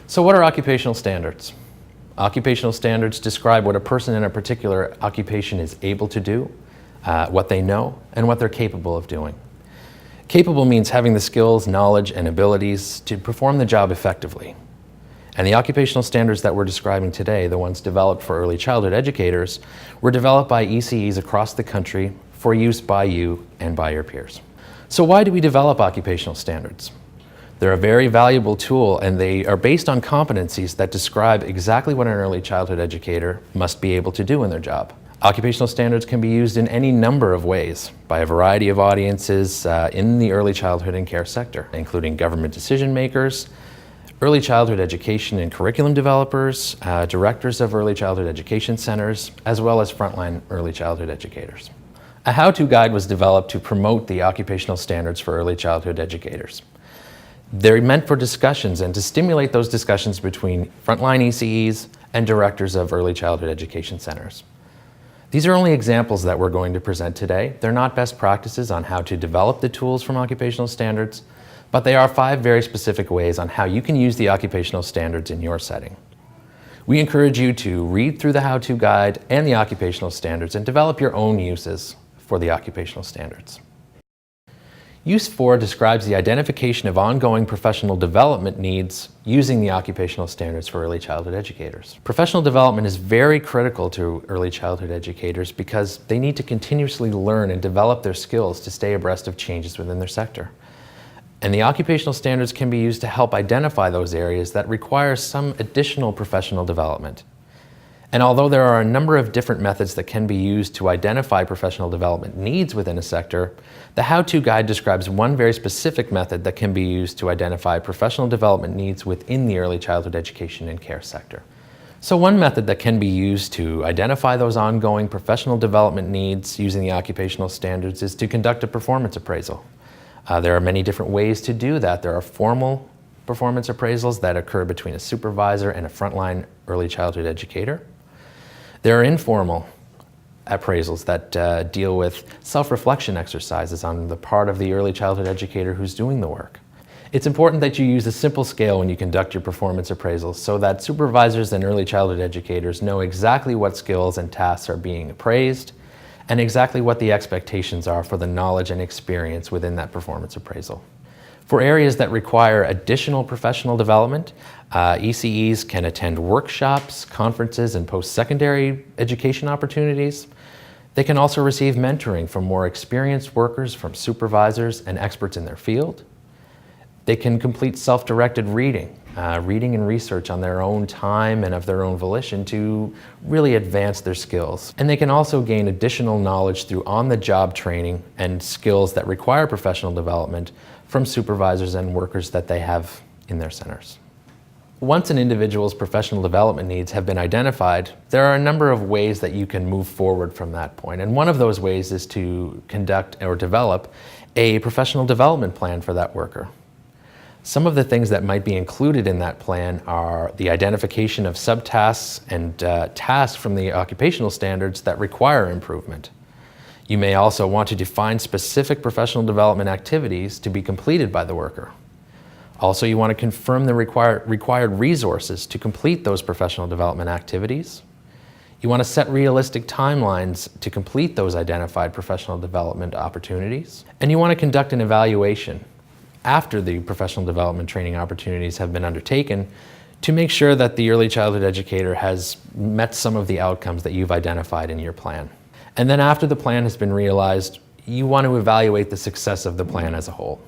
So what are occupational standards? Occupational standards describe what a person in a particular occupation is able to do, what they know, and what they're capable of doing. Capable means having the skills, knowledge, and abilities to perform the job effectively. And the occupational standards that we're describing today, the ones developed for early childhood educators, were developed by ECEs across the country for use by you and by your peers. So why do we develop occupational standards? They're a very valuable tool, and they are based on competencies that describe exactly what an early childhood educator must be able to do in their job. Occupational standards can be used in any number of ways by a variety of audiences in the early childhood and care sector, including government decision makers, early childhood education and curriculum developers, directors of early childhood education centers, as well as frontline early childhood educators. A how-to guide was developed to promote the occupational standards for early childhood educators. They're meant for discussions and to stimulate those discussions between frontline ECEs and directors of early childhood education centers. These are only examples that we're going to present today. They're not best practices on how to develop the tools from occupational standards, but they are 5 very specific ways on how you can use the occupational standards in your setting. We encourage you to read through the how-to guide and the occupational standards and develop your own uses for the occupational standards. Use 4 describes the identification of ongoing professional development needs using the occupational standards for early childhood educators. Professional development is very critical to early childhood educators because they need to continuously learn and develop their skills to stay abreast of changes within their sector. And the occupational standards can be used to help identify those areas that require some additional professional development. And although there are a number of different methods that can be used to identify professional development needs within a sector, the how-to guide describes one very specific method that can be used to identify professional development needs within the early childhood education and care sector. So one method that can be used to identify those ongoing professional development needs using the occupational standards is to conduct a performance appraisal. There are many different ways to do that. There are formal performance appraisals that occur between a supervisor and a frontline early childhood educator. There are informal appraisals that deal with self-reflection exercises on the part of the early childhood educator who's doing the work. It's important that you use a simple scale when you conduct your performance appraisals so that supervisors and early childhood educators know exactly what skills and tasks are being appraised and exactly what the expectations are for the knowledge and experience within that performance appraisal. For areas that require additional professional development, ECEs can attend workshops, conferences, and post-secondary education opportunities. They can also receive mentoring from more experienced workers, from supervisors and experts in their field. They can complete self-directed reading and research on their own time and of their own volition to really advance their skills. And they can also gain additional knowledge through on-the-job training and skills that require professional development from supervisors and workers that they have in their centers. Once an individual's professional development needs have been identified, there are a number of ways that you can move forward from that point. And one of those ways is to conduct or develop a professional development plan for that worker. Some of the things that might be included in that plan are the identification of subtasks and tasks from the occupational standards that require improvement. You may also want to define specific professional development activities to be completed by the worker. Also, you want to confirm the required resources to complete those professional development activities. You want to set realistic timelines to complete those identified professional development opportunities. And you want to conduct an evaluation after the professional development training opportunities have been undertaken to make sure that the early childhood educator has met some of the outcomes that you've identified in your plan. And then after the plan has been realized, you want to evaluate the success of the plan as a whole.